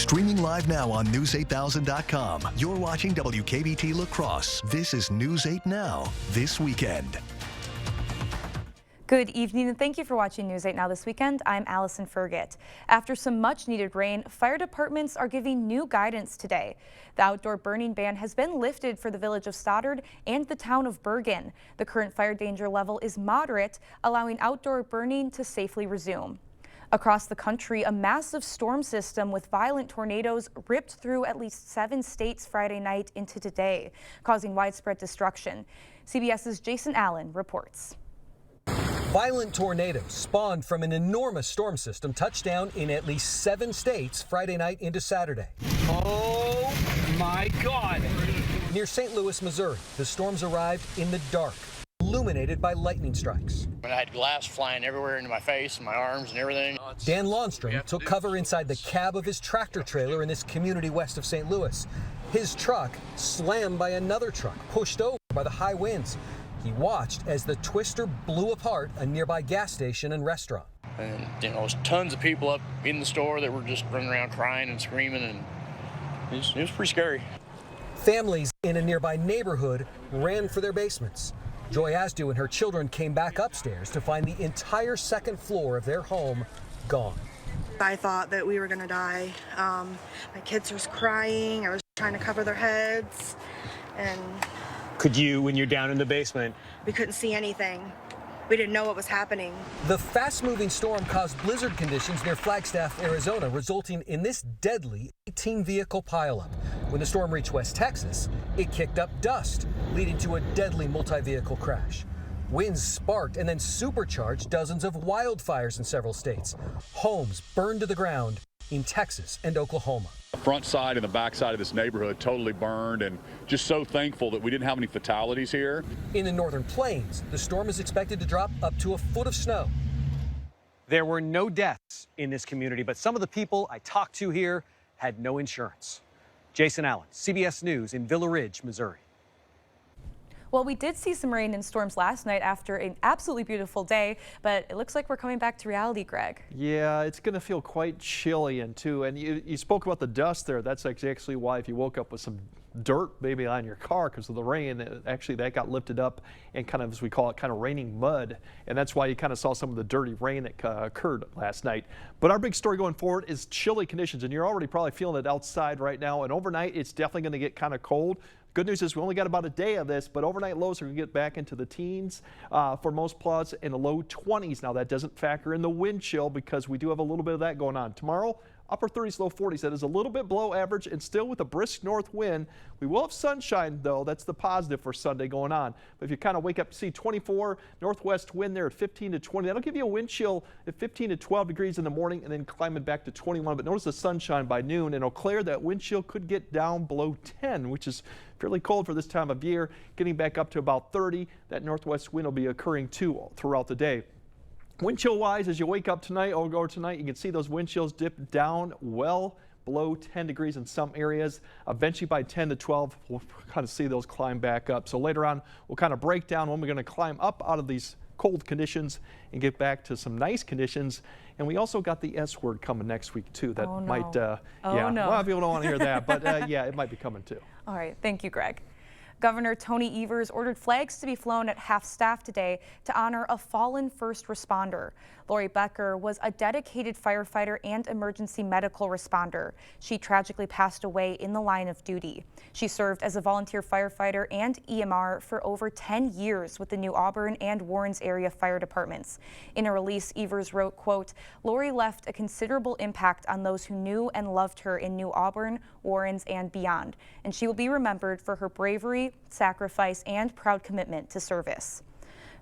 Streaming live now on News8000.com. You're watching WKBT La Crosse. This is News 8 Now, this weekend. Good evening and thank you for watching News 8 Now this weekend. I'm Allison Fergit. After some much needed rain, fire departments are giving new guidance today. The outdoor burning ban has been lifted for the village of Stoddard and the town of Bergen. The current fire danger level is moderate, allowing outdoor burning to safely resume. Across the country, a massive storm system with violent tornadoes ripped through at least 7 states Friday night into today, causing widespread destruction. CBS's Jason Allen reports. Violent tornadoes spawned from an enormous storm system touched down in at least 7 states Friday night into Saturday. Oh my God! Near St. Louis, Missouri, the storms arrived in the dark, illuminated by lightning strikes. I had glass flying everywhere into my face and my arms and everything. Dan Lawnstrom took cover inside the cab of his tractor trailer in this community west of St. Louis. His truck slammed by another truck, pushed over by the high winds. He watched as the twister blew apart a nearby gas station and restaurant. And there was tons of people up in the store that were just running around crying and screaming, and it was pretty scary. Families in a nearby neighborhood ran for their basements. Joy Asdu and her children came back upstairs to find the entire second floor of their home gone. I thought that we were going to die. My kids were crying. I was trying to cover their heads. And Could you, when you're down in the basement? We couldn't see anything. We didn't know what was happening. The fast-moving storm caused blizzard conditions near Flagstaff, Arizona, resulting in this deadly 18-vehicle pileup. When the storm reached West Texas, it kicked up dust, leading to a deadly multi-vehicle crash. Winds sparked and then supercharged dozens of wildfires in several states. Homes burned to the ground in Texas and Oklahoma. The front side and the back side of this neighborhood totally burned, and just so thankful that we didn't have any fatalities here. In the northern plains, the storm is expected to drop up to a foot of snow. There were no deaths in this community, but some of the people I talked to here had no insurance. Jason Allen, CBS News in Villa Ridge, Missouri. Well, we did see some rain and storms last night after an absolutely beautiful day, but it looks like we're coming back to reality, Greg. Yeah, it's going to feel quite chilly and you spoke about the dust there. That's actually why if you woke up with some dirt maybe on your car because of the rain, actually that got lifted up and kind of, as we call it, kind of raining mud. And that's why you kind of saw some of the dirty rain that occurred last night. But our big story going forward is chilly conditions, and you're already probably feeling it outside right now. And overnight, it's definitely going to get kind of cold. Good news is we only got about a day of this, but overnight lows are going to get back into the teens for most plots in the low 20s. Now that doesn't factor in the wind chill because we do have a little bit of that going on. Tomorrow, upper 30s, low 40s. That is a little bit below average and still with a brisk north wind. We will have sunshine though. That's the positive for Sunday going on. But if you kind of wake up to see 24 northwest wind there at 15 to 20, that'll give you a wind chill at 15 to 12 degrees in the morning and then climbing back to 21. But notice the sunshine by noon, and Eau Claire, that wind chill could get down below 10, which is fairly cold for this time of year. Getting back up to about 30. That northwest wind will be occurring too throughout the day. Wind chill wise, as you wake up tonight or tonight, you can see those wind chills dip down well below 10 degrees in some areas. Eventually by 10 to 12, we'll kind of see those climb back up. So later on, we'll kind of break down when we're going to climb up out of these cold conditions and get back to some nice conditions. And we also got the S word coming next week too. That might, yeah, a lot of people don't want to hear that, but yeah, it might be coming too. All right, thank you, Greg. Governor Tony Evers ordered flags to be flown at half-staff today to honor a fallen first responder. Lori Becker was a dedicated firefighter and emergency medical responder. She tragically passed away in the line of duty. She served as a volunteer firefighter and EMR for over 10 years with the New Auburn and Warrens area fire departments. In a release, Evers wrote, quote, "Lori left a considerable impact on those who knew and loved her in New Auburn, Warrens, and beyond, and she will be remembered for her bravery, sacrifice, and proud commitment to service."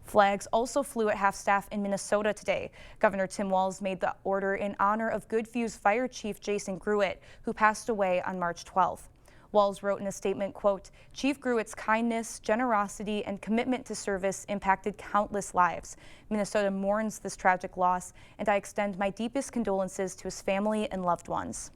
Flags also flew at half-staff in Minnesota today. Governor Tim Walz made the order in honor of Goodview's Fire Chief Jason Gruitt, who passed away on March 12th. Walz wrote in a statement, quote, "Chief Gruitt's kindness, generosity, and commitment to service impacted countless lives. Minnesota mourns this tragic loss, and I extend my deepest condolences to his family and loved ones."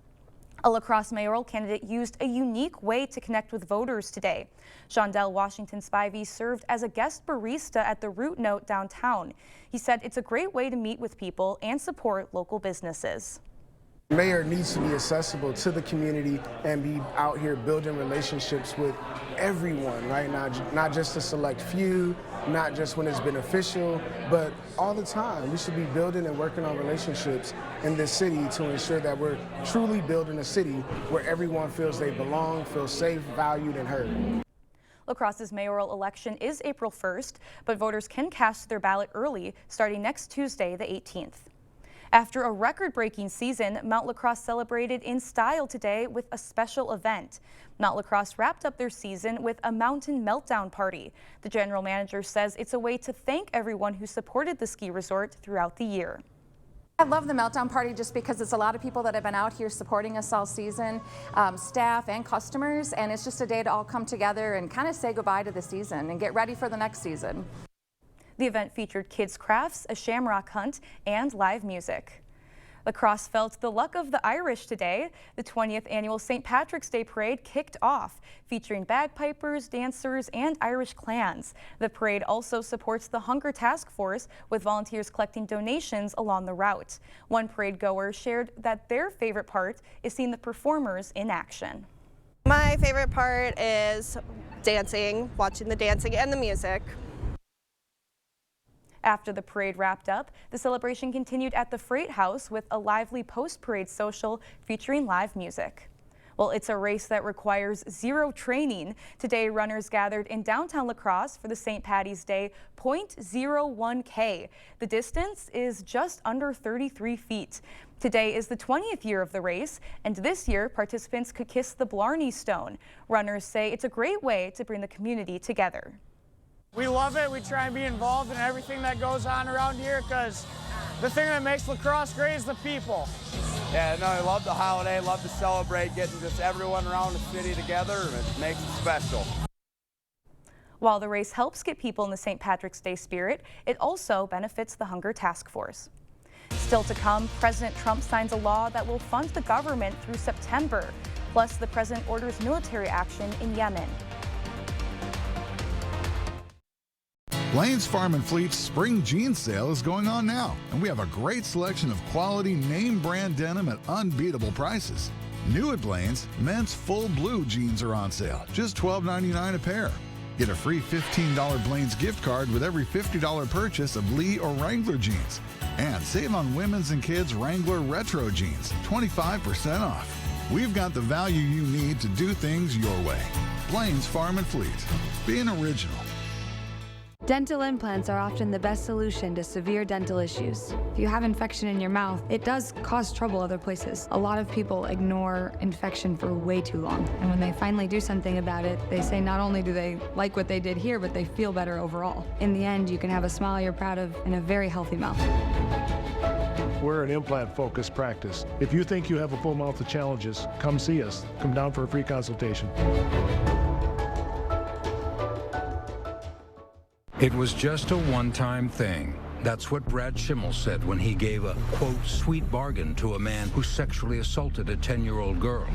A La Crosse mayoral candidate used a unique way to connect with voters today. Shondell Washington Spivey served as a guest barista at the Root Note downtown. He said it's a great way to meet with people and support local businesses. Mayor needs to be accessible to the community and be out here building relationships with everyone, right? Not just a select few, not just when it's beneficial, but all the time. We should be building and working on relationships in this city to ensure that we're truly building a city where everyone feels they belong, feel safe, valued, and heard. La Crosse's mayoral election is April 1st, but voters can cast their ballot early starting next Tuesday, the 18th. After a record-breaking season, Mount La Crosse celebrated in style today with a special event. Mount La Crosse wrapped up their season with a mountain meltdown party. The general manager says it's a way to thank everyone who supported the ski resort throughout the year. I love the Meltdown Party just because it's a lot of people that have been out here supporting us all season, staff and customers, and it's just a day to all come together and kind of say goodbye to the season and get ready for the next season. The event featured kids' crafts, a shamrock hunt, and live music. La Crosse felt the luck of the Irish today. The 20th annual St. Patrick's Day Parade kicked off, featuring bagpipers, dancers, and Irish clans. The parade also supports the Hunger Task Force, with volunteers collecting donations along the route. One parade goer shared that their favorite part is seeing the performers in action. My favorite part is dancing, watching the dancing and the music. After the parade wrapped up, the celebration continued at the Freight House with a lively post-parade social featuring live music. Well, it's a race that requires zero training. Today, runners gathered in downtown La Crosse for the St. Paddy's Day 0.01K. The distance is just under 33 feet. Today is the 20th year of the race, and this year, participants could kiss the Blarney Stone. Runners say it's a great way to bring the community together. We love it. We try and be involved in everything that goes on around here because the thing that makes La Crosse great is the people. Yeah, no, I love the holiday, love to celebrate, getting just everyone around the city together, and it makes it special. While the race helps get people in the St. Patrick's Day spirit, it also benefits the Hunger Task Force. Still to come, President Trump signs a law that will fund the government through September. Plus, the president orders military action in Yemen. Blain's Farm and Fleet's spring jeans sale is going on now, and we have a great selection of quality name brand denim at unbeatable prices. New at Blain's, men's full blue jeans are on sale, just $12.99 a pair. Get a free $15 Blain's gift card with every $50 purchase of Lee or Wrangler jeans. And save on women's and kids' Wrangler retro jeans, 25% off. We've got the value you need to do things your way. Blain's Farm and Fleet. Being original. Dental implants are often the best solution to severe dental issues. If you have infection in your mouth, it does cause trouble other places. A lot of people ignore infection for way too long. And when they finally do something about it, they say not only do they like what they did here, but they feel better overall. In the end, you can have a smile you're proud of and a very healthy mouth. We're an implant-focused practice. If you think you have a full mouth of challenges, come see us. Come down for a free consultation. It was just a one-time thing. That's what Brad Schimmel said when he gave a, quote, sweet bargain to a man who sexually assaulted a 10-year-old girl.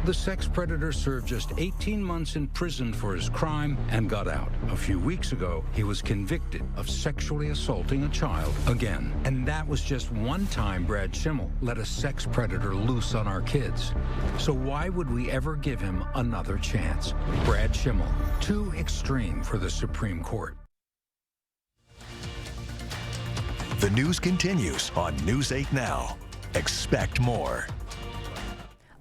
The sex predator served just 18 months in prison for his crime and got out. A few weeks ago, he was convicted of sexually assaulting a child again. And that was just one time Brad Schimmel let a sex predator loose on our kids. So why would we ever give him another chance? Brad Schimmel, too extreme for the Supreme Court. The news continues on News 8 Now. Expect more.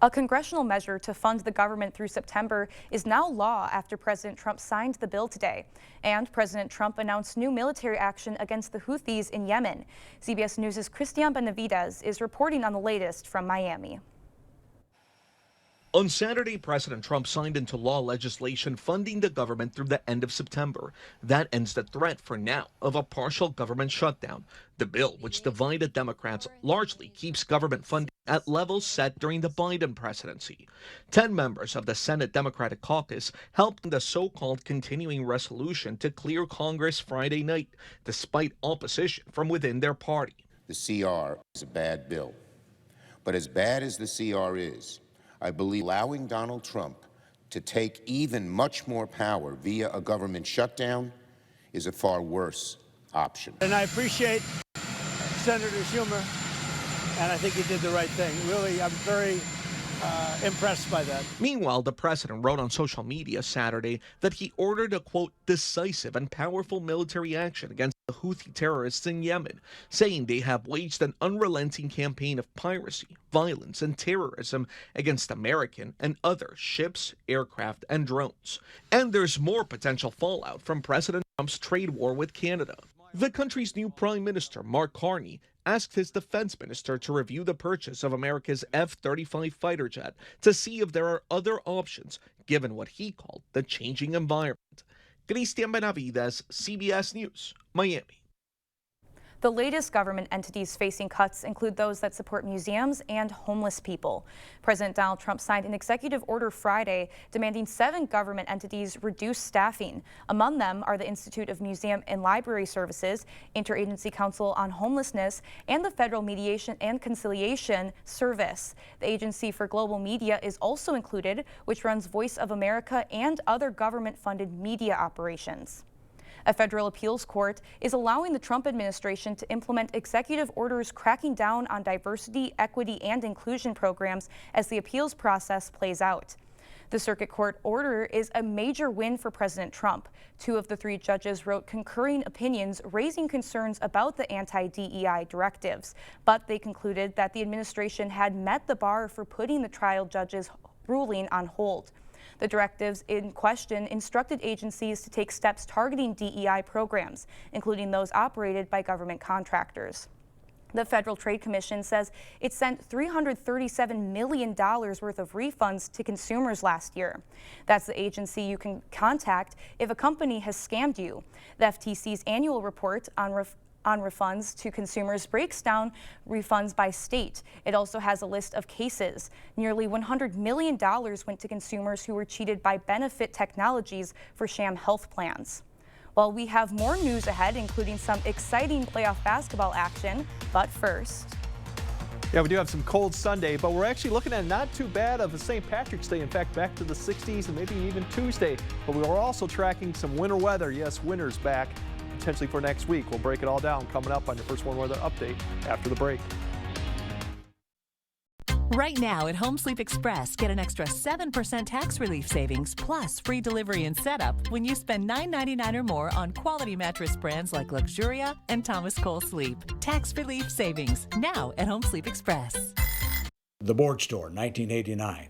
A congressional measure to fund the government through September is now law after President Trump signed the bill today. And President Trump announced new military action against the Houthis in Yemen. CBS News' Christian Benavidez is reporting on the latest from Miami. On Saturday, President Trump signed into law legislation funding the government through the end of September. That ends the threat, for now, of a partial government shutdown. The bill, which divided Democrats, largely keeps government funding at levels set during the Biden presidency. 10 members of the Senate Democratic Caucus helped in the so-called continuing resolution to clear Congress Friday night, despite opposition from within their party. The CR is a bad bill. But as bad as the CR is, I believe allowing Donald Trump to take even much more power via a government shutdown is a far worse option. And I appreciate Senator Schumer and I think he did the right thing. Really, I'm very impressed by that. Meanwhile, the president wrote on social media Saturday that he ordered a, quote, decisive and powerful military action against the Houthi terrorists in Yemen, saying they have waged an unrelenting campaign of piracy, violence, and terrorism against American and other ships, aircraft, and drones. And there's more potential fallout from President Trump's trade war with Canada. The country's new Prime Minister, Mark Carney, asked his defense minister to review the purchase of America's F-35 fighter jet to see if there are other options, given what he called the changing environment. Cristian Benavides, CBS News, Miami. The latest government entities facing cuts include those that support museums and homeless people. President Donald Trump signed an executive order Friday demanding 7 government entities reduce staffing. Among them are the Institute of Museum and Library Services, Interagency Council on Homelessness, and the Federal Mediation and Conciliation Service. The Agency for Global Media is also included, which runs Voice of America and other government-funded media operations. A federal appeals court is allowing the Trump administration to implement executive orders cracking down on diversity, equity, and inclusion programs as the appeals process plays out. The circuit court order is a major win for President Trump. 2 of the 3 judges wrote concurring opinions raising concerns about the anti-DEI directives, but they concluded that the administration had met the bar for putting the trial judge's ruling on hold. The directives in question instructed agencies to take steps targeting DEI programs, including those operated by government contractors. The Federal Trade Commission says it sent $337 million worth of refunds to consumers last year. That's the agency you can contact if a company has scammed you. The FTC's annual report on refunds to consumers breaks down refunds by state. It also has a list of cases. Nearly $100 million went to consumers who were cheated by Benefit Technologies for sham health plans. Well, we have more news ahead, including some exciting playoff basketball action. But first, yeah, we do have some cold Sunday, but we're actually looking at not too bad of a St. Patrick's Day. In fact, back to the 60s and maybe even Tuesday. But we are also tracking some winter weather. Yes, winter's back, potentially for next week. We'll break it all down coming up on your First One Weather Update after the break. Right now at Home Sleep Express, get an extra 7% tax relief savings plus free delivery and setup when you spend $9.99 or more on quality mattress brands like Luxuria and Thomas Cole Sleep. Tax relief savings now at Home Sleep Express. The Board Store, 1989.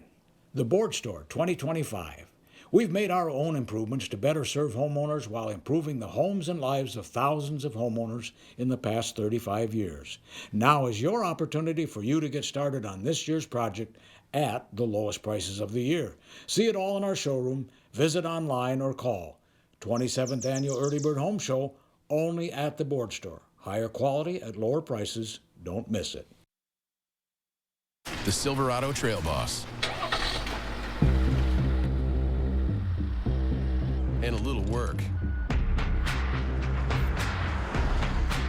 The Board Store, 2025. We've made our own improvements to better serve homeowners while improving the homes and lives of thousands of homeowners in the past 35 years. Now is your opportunity for you to get started on this year's project at the lowest prices of the year. See it all in our showroom, visit online, or call. 27th Annual Early Bird Home Show, only at the Board Store. Higher quality at lower prices. Don't miss it. The Silverado Trail Boss. And a little work.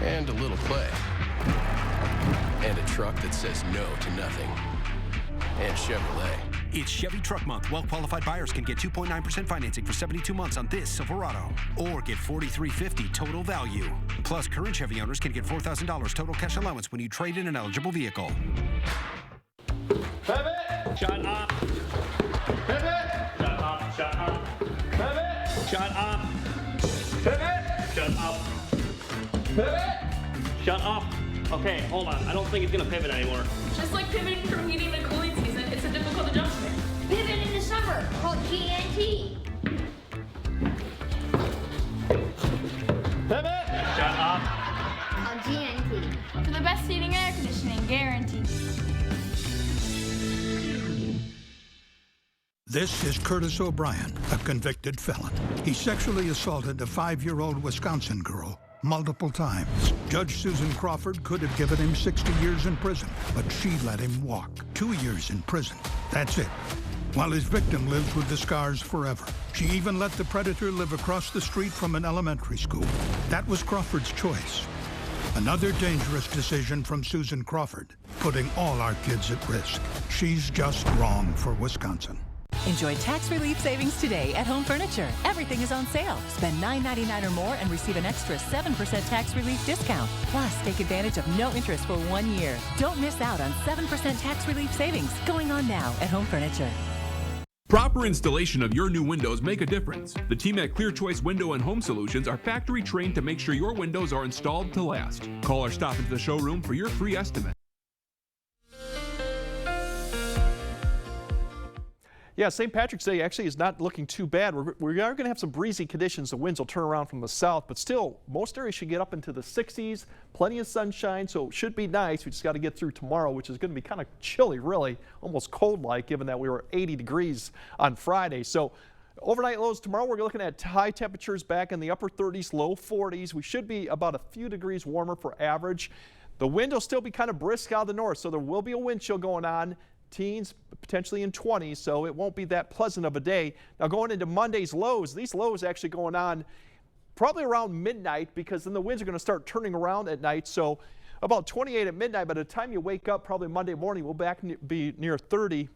And a little play. And a truck that says no to nothing. And Chevrolet. It's Chevy Truck Month. Well-qualified buyers can get 2.9% financing for 72 months on this Silverado. Or get $4,350 total value. Plus, current Chevy owners can get $4,000 total cash allowance when you trade in an eligible vehicle. Pivot! Shut up! Pivot! Shut up! Shut up! Pivot! Shut up! Pivot! Shut up! Pivot! Shut up! Okay, hold on. I don't think it's gonna pivot anymore. Just like pivoting from heating to cooling season, it's a difficult adjustment. Pivot in the summer, called GNT. Pivot! Shut up! On GNT. For the best heating and air conditioning, guaranteed. This is Curtis O'Brien, a convicted felon. He sexually assaulted a 5-year-old Wisconsin girl multiple times. Judge Susan Crawford could have given him 60 years in prison, but she let him walk. 2 years in prison. That's it. While his victim lives with the scars forever. She even let the predator live across the street from an elementary school. That was Crawford's choice. Another dangerous decision from Susan Crawford, putting all our kids at risk. She's just wrong for Wisconsin. Enjoy tax relief savings today at Home Furniture. Everything is on sale. Spend $9.99 or more and receive an extra 7% tax relief discount. Plus, take advantage of no interest for 1 year. Don't miss out on 7% tax relief savings going on now at Home Furniture. Proper installation of your new windows make a difference. The team at Clear Choice Window and Home Solutions are factory trained to make sure your windows are installed to last. Call or stop into the showroom for your free estimate. Yeah, St. Patrick's Day actually is not looking too bad. We are going to have some breezy conditions. The winds will turn around from the south, but still, most areas should get up into the 60s. Plenty of sunshine, so it should be nice. We just got to get through tomorrow, which is going to be kind of chilly, really, almost cold-like, given that we were 80 degrees on Friday. So overnight lows tomorrow, we're looking at high temperatures back in the upper 30s, low 40s. We should be about a few degrees warmer for average. The wind will still be kind of brisk out of the north, so there will be a wind chill going on. Teens potentially in 20s, so it won't be that pleasant of a day. Now going into Monday's lows, these lows actually going on probably around midnight, because then the winds are going to start turning around at night. So about 28 at midnight. By the time you wake up, probably Monday morning, we'll be near 30.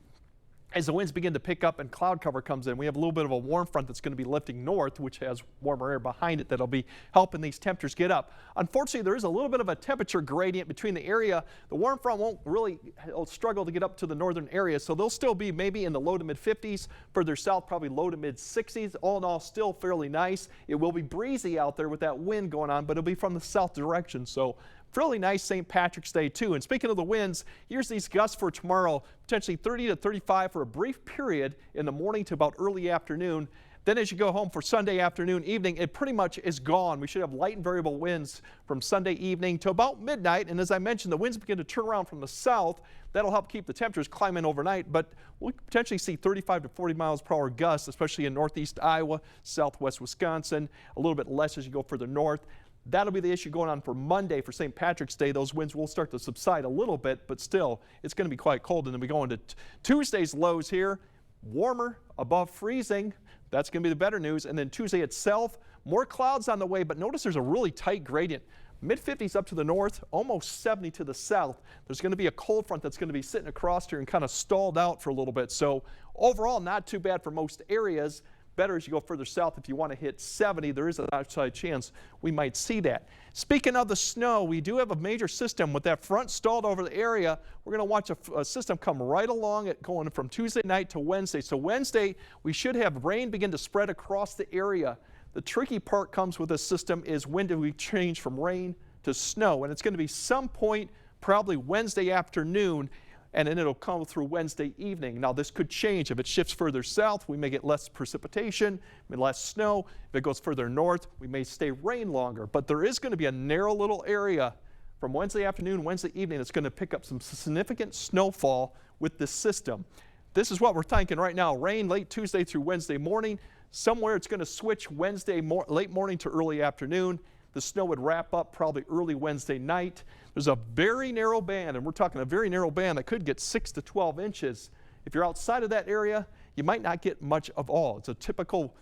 As the winds begin to pick up and cloud cover comes in, we have a little bit of a warm front that's going to be lifting north, which has warmer air behind it that'll be helping these temperatures get up. Unfortunately, there is a little bit of a temperature gradient between the area. The warm front won't really struggle to get up to the northern area, so they'll still be maybe in the low to mid 50s. Further south, probably low to mid 60s. All in all, still fairly nice. It will be breezy out there with that wind going on, but it'll be from the south direction. So fairly nice St. Patrick's Day too. And speaking of the winds, here's these gusts for tomorrow, potentially 30 to 35 for a brief period in the morning to about early afternoon. Then as you go home for Sunday afternoon, evening, it pretty much is gone. We should have light and variable winds from Sunday evening to about midnight. And as I mentioned, the winds begin to turn around from the south. That'll help keep the temperatures climbing overnight, but we'll potentially see 35 to 40 miles per hour gusts, especially in northeast Iowa, southwest Wisconsin, a little bit less as you go further north. That'll be the issue going on for Monday for St. Patrick's Day. Those winds will start to subside a little bit, but still, it's going to be quite cold. And then we go into Tuesday's lows here, warmer, above freezing. That's going to be the better news. And then Tuesday itself, more clouds on the way, but notice there's a really tight gradient. Mid-50s up to the north, almost 70 to the south. There's going to be a cold front that's going to be sitting across here and kind of stalled out for a little bit. So overall, not too bad for most areas. Better as you go further south. If you want to hit 70, there is an outside chance we might see that. Speaking of the snow, we do have a major system with that front stalled over the area. We're going to watch a system come right along it going from Tuesday night to Wednesday. So Wednesday, we should have rain begin to spread across the area. The tricky part comes with this system is when do we change from rain to snow? And it's going to be some point, probably Wednesday afternoon, and then it'll come through Wednesday evening. Now this could change. If it shifts further south, we may get less precipitation, less snow. If it goes further north, we may stay rain longer. But there is going to be a narrow little area from Wednesday afternoon, Wednesday evening that's going to pick up some significant snowfall with this system. This is what we're thinking right now. Rain late Tuesday through Wednesday morning. Somewhere it's going to switch Wednesday late morning to early afternoon. The snow would wrap up probably early Wednesday night. There's a very narrow band, and we're talking a very narrow band that could get 6 to 12 inches. If you're outside of that area, you might not get much of all. It's a typical,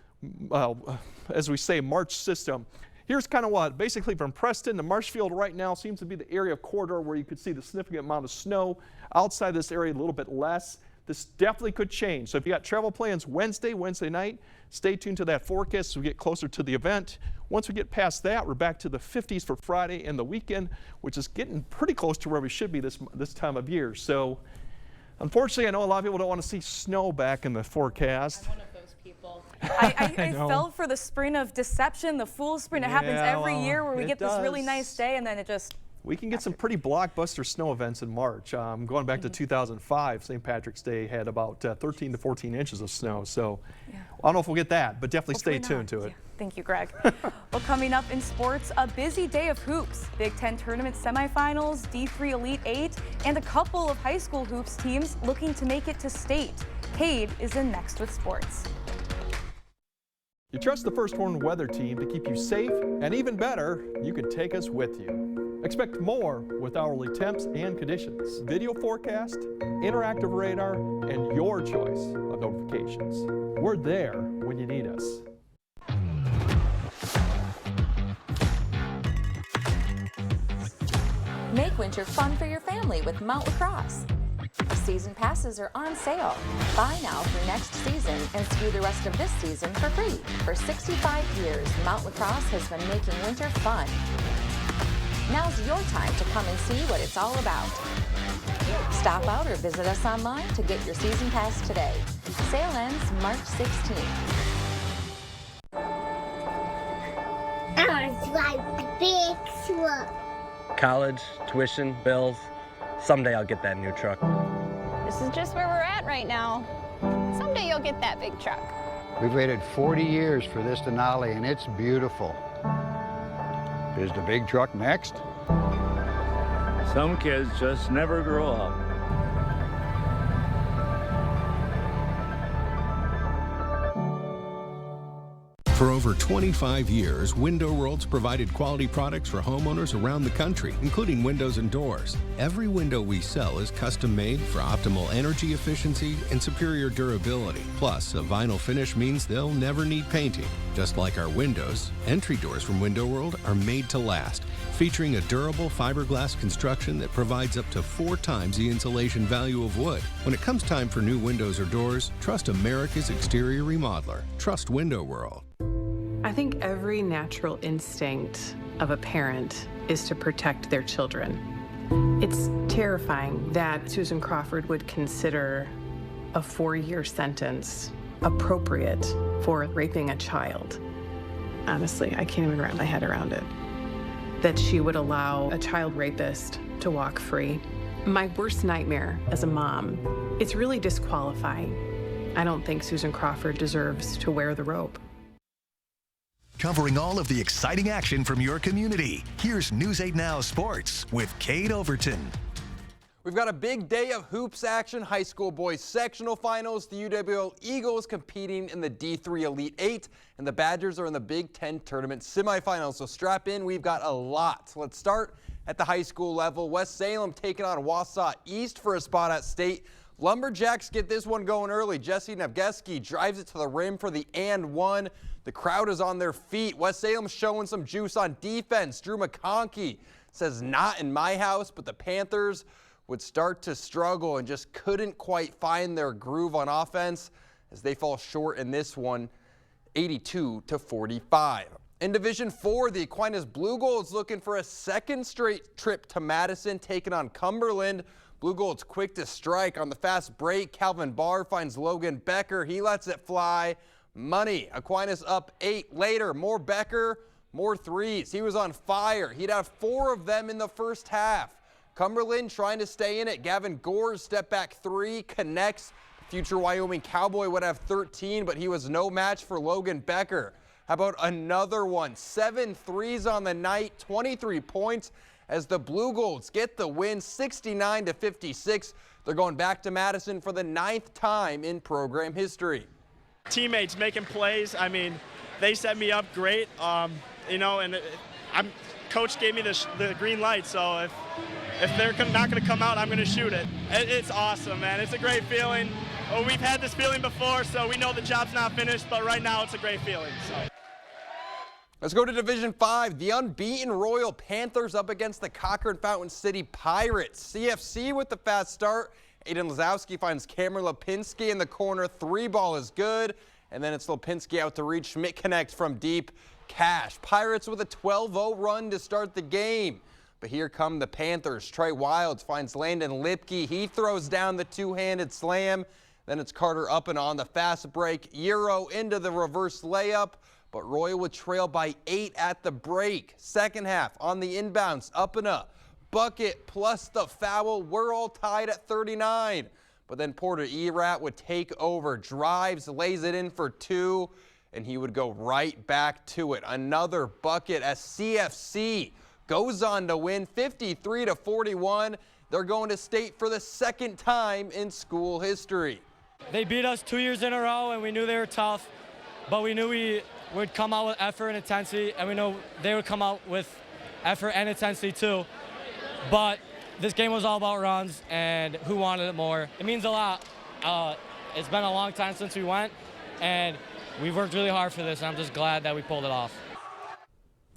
as we say, March system. Here's kind of what, basically from Preston to Marshfield right now seems to be the area of corridor where you could see the significant amount of snow. Outside this area, a little bit less. This definitely could change. So if you got travel plans Wednesday night, stay tuned to that forecast as we get closer to the event. Once we get past that, we're back to the 50s for Friday and the weekend, which is getting pretty close to where we should be this time of year. So unfortunately, I know a lot of people don't want to see snow back in the forecast. I'm one of those people. I fell for the sprint of deception, the fool's sprint. It happens every year where we get this really nice day and then it just... We can get some pretty blockbuster snow events in March. Going back to 2005, St. Patrick's Day had about 13 to 14 inches of snow. So I don't know if we'll get that, but definitely stay tuned to it. Yeah. Thank you, Greg. Well, coming up in sports, a busy day of hoops. Big Ten tournament semifinals, D3 Elite 8, and a couple of high school hoops teams looking to make it to state. Cade is in next with sports. You trust the First Horn Weather Team to keep you safe, and even better, you can take us with you. Expect more with hourly temps and conditions, video forecast, interactive radar, and your choice of notifications. We're there when you need us. Make winter fun for your family with Mount Lacrosse. A season pass passes are on sale. Buy now through next season and ski the rest of this season for free. For 65 years, Mount Lacrosse has been making winter fun. Now's your time to come and see what it's all about. Stop out or visit us online to get your season pass today. Sale ends March 16th. I want to drive a big truck. College, tuition, bills. Someday I'll get that new truck. This is just where we're at right now. Someday you'll get that big truck. We've waited 40 years for this Denali, and it's beautiful. Is the big truck next? Some kids just never grow up. For over 25 years, Window World's provided quality products for homeowners around the country, including windows and doors. Every window we sell is custom made for optimal energy efficiency and superior durability. Plus, a vinyl finish means they'll never need painting. Just like our windows, entry doors from Window World are made to last, featuring a durable fiberglass construction that provides up to 4 times the insulation value of wood. When it comes time for new windows or doors, trust America's exterior remodeler. Trust Window World. I think every natural instinct of a parent is to protect their children. It's terrifying that Susan Crawford would consider a 4-year sentence appropriate for raping a child. Honestly, I can't even wrap my head around it. That she would allow a child rapist to walk free. My worst nightmare as a mom, it's really disqualifying. I don't think Susan Crawford deserves to wear the rope. Covering all of the exciting action from your community, here's News 8 Now Sports with Kate Overton. We've got a big day of hoops action. High school boys sectional finals. The UWL Eagles competing in the D3 Elite 8, and the Badgers are in the Big Ten Tournament semifinals. So strap in, we've got a lot. Let's start at the high school level. West Salem taking on Wausau East for a spot at state. Lumberjacks get this one going early. Jesse Nevgeski drives it to the rim for the and one. The crowd is on their feet. West Salem showing some juice on defense. Drew McConkey says, not in my house, but the Panthers would start to struggle and just couldn't quite find their groove on offense as they fall short in this one, 82-45. In Division 4, the Aquinas Blue Gold's looking for a second straight trip to Madison, taking on Cumberland. Blue Gold's quick to strike on the fast break. Calvin Barr finds Logan Becker. He lets it fly. Money. Aquinas up 8 later. More Becker, more threes. He was on fire. He'd have 4 of them in the first half. Cumberland trying to stay in it. Gavin Gore's step back 3 connects. Future Wyoming Cowboy would have 13, but he was no match for Logan Becker. How about another one? 7 threes on the night, 23 points as the Blue Golds get the win, 69-56. They're going back to Madison for the 9th time in program history. Teammates making plays. I mean, they set me up great. And coach gave me the green light. So if they're not going to come out, I'm going to shoot it. It's awesome, man. It's a great feeling. Well, we've had this feeling before, so we know the job's not finished. But right now, it's a great feeling. So. Let's go to Division 5. The unbeaten Royal Panthers up against the Cochrane Fountain City Pirates. CFC with the fast start. Aiden Lazowski finds Cameron Lipinski in the corner. 3-ball is good. And then it's Lipinski out to reach. Schmidt connects from deep. Cash. Pirates with a 12-0 run to start the game. But here come the Panthers. Trey Wilds finds Landon Lipke. He throws down the two-handed slam. Then it's Carter up and on the fast break. Euro into the reverse layup. But Royal would trail by 8 at the break. Second half on the inbounds, up and up. Bucket plus the foul. We're all tied at 39. But then Porter Erat would take over, drives, lays it in for 2, and he would go right back to it. Another bucket as CFC goes on to win 53-41. They're going to state for the 2nd time in school history. They beat us 2 years in a row, and we knew they were tough, but we knew we would come out with effort and intensity, and we know they would come out with effort and intensity too. But this game was all about runs and who wanted it more. It means a lot. It's been a long time since we went, and we've worked really hard for this, and I'm just glad that we pulled it off.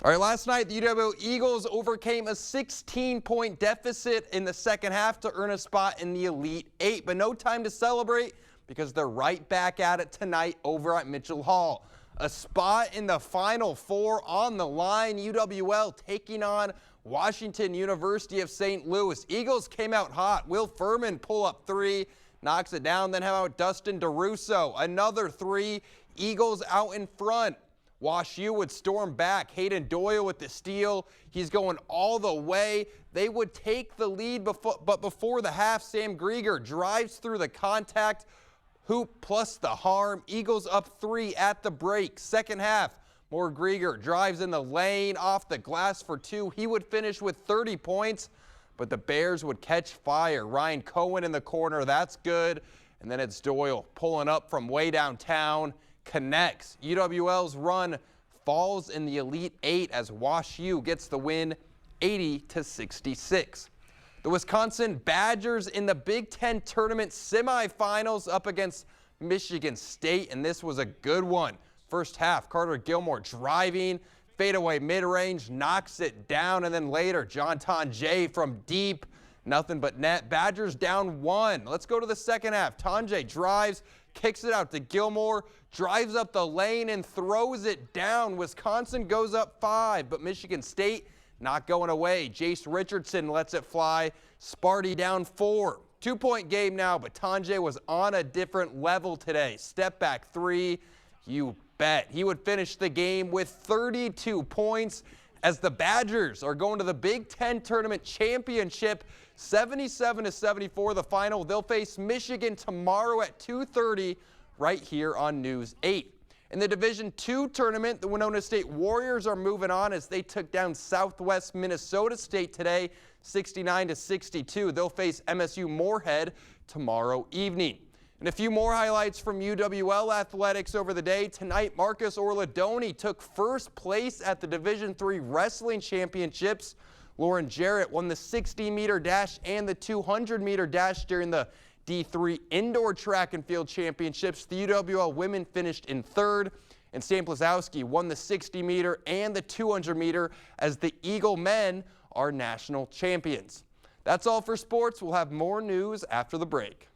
All right, last night, the UW Eagles overcame a 16-point deficit in the second half to earn a spot in the Elite Eight, but no time to celebrate because they're right back at it tonight over at Mitchell Hall. A spot in the Final Four on the line, UWL taking on Washington University of St. Louis. Eagles came out hot. Will Furman pull up three, knocks it down. Then how about Dustin DeRusso? Another three, Eagles out in front. Wash U would storm back. Hayden Doyle with the steal. He's going all the way. They would take the lead, but before the half, Sam Grieger drives through the contact hoop plus the harm. Eagles up three at the break. Second half, more Grieger drives in the lane off the glass for two. He would finish with 30 points, but the Bears would catch fire. Ryan Cohen in the corner. That's good. And then it's Doyle pulling up from way downtown. Connects. UWL's run falls in the Elite Eight as Wash U gets the win 80-66. The Wisconsin Badgers in the Big Ten tournament semifinals up against Michigan State, and this was a good one. First half, Carter Gilmore driving, fadeaway mid-range, knocks it down, and then later, John Tonje from deep, nothing but net. Badgers down one. Let's go to the second half. Tonje drives, kicks it out to Gilmore, drives up the lane and throws it down. Wisconsin goes up 5, but Michigan State not going away. Jace Richardson lets it fly. Sparty down 4. 2-point game now, but Tonje was on a different level today. Step back 3, you bet. He would finish the game with 32 points as the Badgers are going to the Big Ten Tournament Championship. 77-74 the final. They'll face Michigan tomorrow at 2:30 right here on News 8. In the Division II tournament, the Winona State Warriors are moving on as they took down Southwest Minnesota State today, 69-62. They'll face MSU Moorhead tomorrow evening. And a few more highlights from UWL athletics over the day. Tonight, Marcus Orladoni took first place at the Division III Wrestling Championships. Lauren Jarrett won the 60-meter dash and the 200-meter dash during the D3 Indoor Track and Field Championships. The UWL women finished in third, and Sam Plazowski won the 60-meter and the 200-meter as the Eagle men are national champions. That's all for sports. We'll have more news after the break.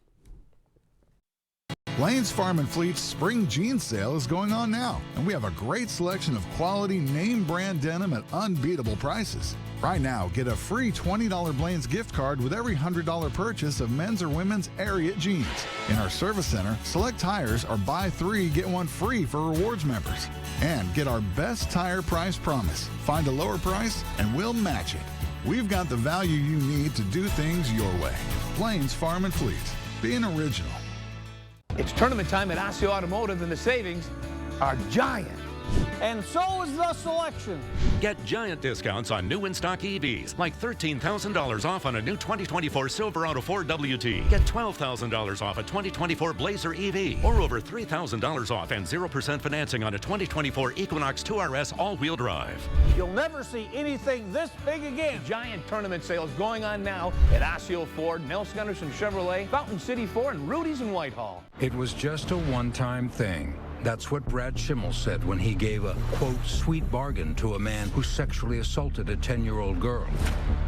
Lane's Farm and Fleet's spring jeans sale is going on now, and we have a great selection of quality name brand denim at unbeatable prices. Right now, get a free $20 Blaine's gift card with every $100 purchase of men's or women's Ariat jeans. In our service center, select tires are buy 3, get 1 free for rewards members. And get our best tire price promise. Find a lower price and we'll match it. We've got the value you need to do things your way. Blaine's Farm and Fleet. Being original. It's tournament time at Osseo Automotive, and the savings are giant. And so is the selection. Get giant discounts on new in-stock EVs, like $13,000 off on a new 2024 Silverado 4WD. Get $12,000 off a 2024 Blazer EV, or over $3,000 off and 0% financing on a 2024 Equinox 2RS all-wheel drive. You'll never see anything this big again. Giant tournament sales going on now at Osseo Ford, Nelson Gunderson Chevrolet, Fountain City Ford, and Rudy's in Whitehall. It was just a one-time thing. That's what Brad Schimmel said when he gave a, quote, sweet bargain to a man who sexually assaulted a 10-year-old girl.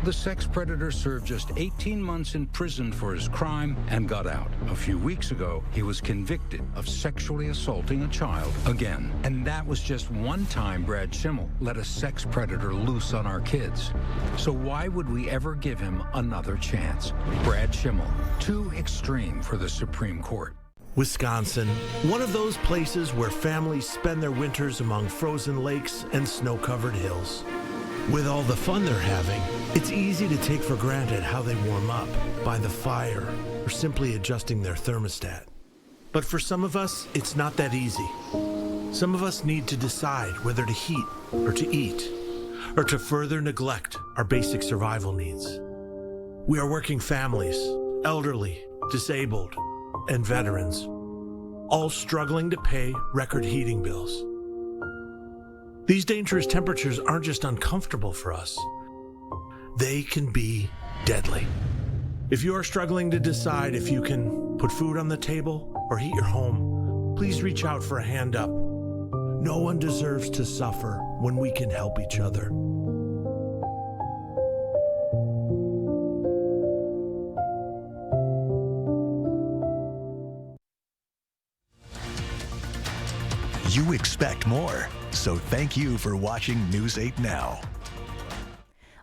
The sex predator served just 18 months in prison for his crime and got out. A few weeks ago, he was convicted of sexually assaulting a child again. And that was just one time Brad Schimmel let a sex predator loose on our kids. So why would we ever give him another chance? Brad Schimmel, too extreme for the Supreme Court. Wisconsin, one of those places where families spend their winters among frozen lakes and snow-covered hills. With all the fun they're having, it's easy to take for granted how they warm up, by the fire, or simply adjusting their thermostat. But for some of us, it's not that easy. Some of us need to decide whether to heat or to eat, or to further neglect our basic survival needs. We are working families, elderly, disabled, and veterans, all struggling to pay record heating bills. These dangerous temperatures aren't just uncomfortable for us, they can be deadly. If you are struggling to decide if you can put food on the table or heat your home, please reach out for a hand up. No one deserves to suffer when we can help each other. You expect more, so thank you for watching News 8 Now.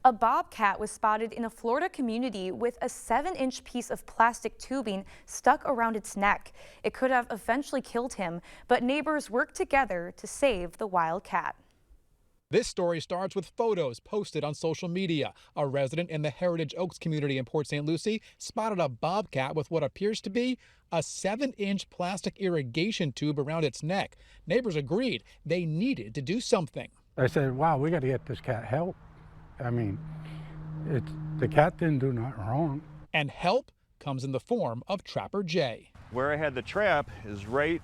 A bobcat was spotted in a Florida community with a 7-inch piece of plastic tubing stuck around its neck. It could have eventually killed him, but neighbors worked together to save the wild cat. This story starts with photos posted on social media. A resident in the Heritage Oaks community in Port St. Lucie spotted a bobcat with what appears to be a 7-inch plastic irrigation tube around its neck. Neighbors agreed they needed to do something. I said, wow, we got to get this cat help. I mean, the cat didn't do nothing wrong. And help comes in the form of Trapper Jay. Where I had the trap is right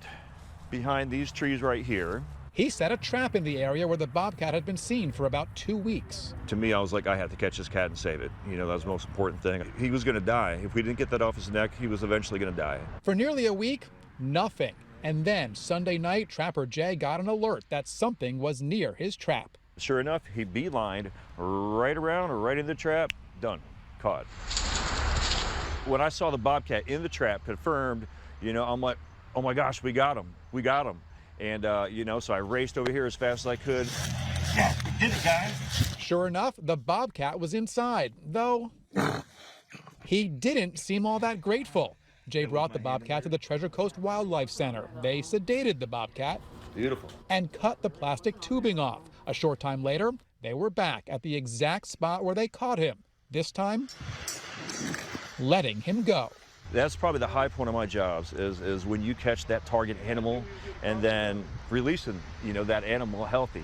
behind these trees right here. He set a trap in the area where the bobcat had been seen for about 2 weeks. To me, I was like, I had to catch this cat and save it. You know, that was the most important thing. He was going to die. If we didn't get that off his neck, he was eventually going to die. For nearly a week, nothing. And then Sunday night, Trapper Jay got an alert that something was near his trap. Sure enough, he beelined right around or right in the trap. Done. Caught. When I saw the bobcat in the trap, confirmed, you know, I'm like, oh my gosh, we got him. We got him. And, you know, so I raced over here as fast as I could. Yeah, we did it, guys. Sure enough, the bobcat was inside, though he didn't seem all that grateful. Jay brought the bobcat to the Treasure Coast Wildlife Center. They sedated the bobcat. Beautiful. And cut the plastic tubing off. A short time later, they were back at the exact spot where they caught him. This time, letting him go. That's probably the high point of my jobs is when you catch that target animal and then releasing, you know, that animal healthy.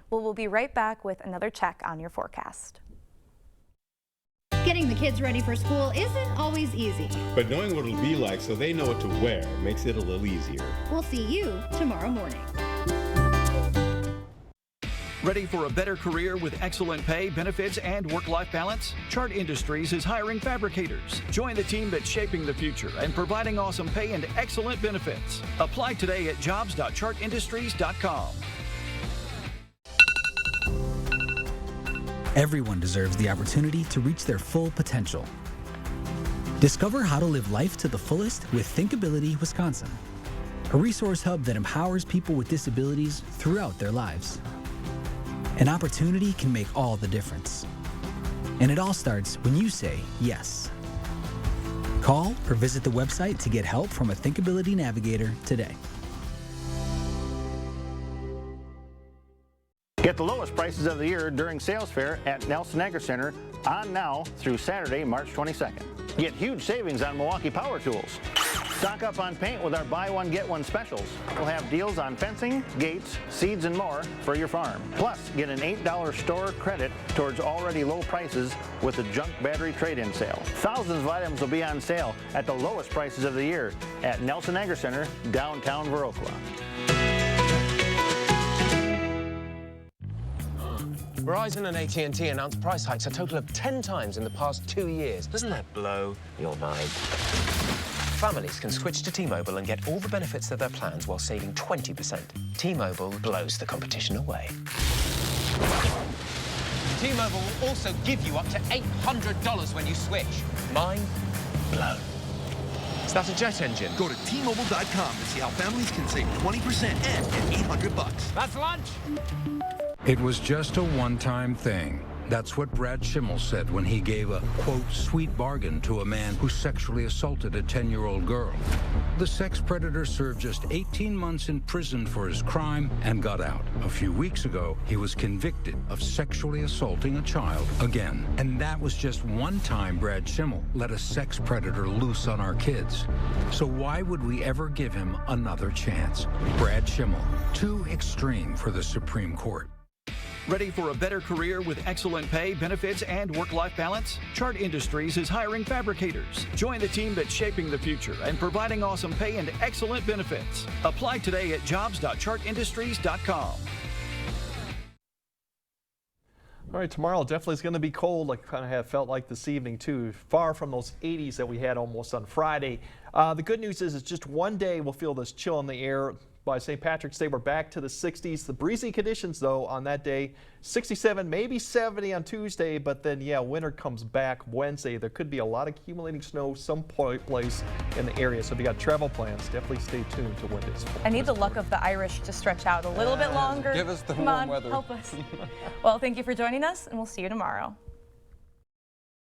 Well, we'll be right back with another check on your forecast. Getting the kids ready for school isn't always easy. But knowing what it'll be like so they know what to wear makes it a little easier. We'll see you tomorrow morning. Ready for a better career with excellent pay, benefits, and work-life balance? Chart Industries is hiring fabricators. Join the team that's shaping the future and providing awesome pay and excellent benefits. Apply today at jobs.chartindustries.com. Everyone deserves the opportunity to reach their full potential. Discover how to live life to the fullest with Thinkability Wisconsin, a resource hub that empowers people with disabilities throughout their lives. An opportunity can make all the difference. And it all starts when you say yes. Call or visit the website to get help from a Thinkability Navigator today. Get the lowest prices of the year during sales fair at Nelson Agri Center on now through Saturday, March 22nd. Get huge savings on Milwaukee power tools. Stock up on paint with our buy one, get one specials. We'll have deals on fencing, gates, seeds, and more for your farm. Plus, get an $8 store credit towards already low prices with the junk battery trade-in sale. Thousands of items will be on sale at the lowest prices of the year at Nelson Agri Center, downtown Viroqua. Verizon and AT&T announced price hikes a total of 10 times in the past 2 years. Doesn't that blow your mind? Families can switch to T-Mobile and get all the benefits of their plans while saving 20%. T-Mobile blows the competition away. T-Mobile will also give you up to $800 when you switch. Mind blown. Is that a jet engine? Go to T-Mobile.com to see how families can save 20% and get $800. That's lunch! It was just a one-time thing. That's what Brad Schimmel said when he gave a, quote, sweet bargain to a man who sexually assaulted a 10-year-old girl. The sex predator served just 18 months in prison for his crime and got out. A few weeks ago, he was convicted of sexually assaulting a child again. And that was just one time Brad Schimmel let a sex predator loose on our kids. So why would we ever give him another chance? Brad Schimmel, too extreme for the Supreme Court. Ready for a better career with excellent pay, benefits, and work-life balance? Chart Industries is hiring fabricators. Join the team that's shaping the future and providing awesome pay and excellent benefits. Apply today at jobs.chartindustries.com. All right, tomorrow definitely is going to be cold, like kind of have felt like this evening too. Far from those 80s that we had almost on Friday. The good news is it's just one day we'll feel this chill in the air. By St. Patrick's Day, we're back to the 60s. The breezy conditions, though, on that day, 67, maybe 70 on Tuesday, but then, yeah, winter comes back Wednesday. There could be a lot of accumulating snow some place in the area, so if you got travel plans, definitely stay tuned to Wednesday's. I need the luck of the Irish to stretch out a little bit longer. Give us the Come warm on, weather. help us. Well, thank you for joining us, and we'll see you tomorrow.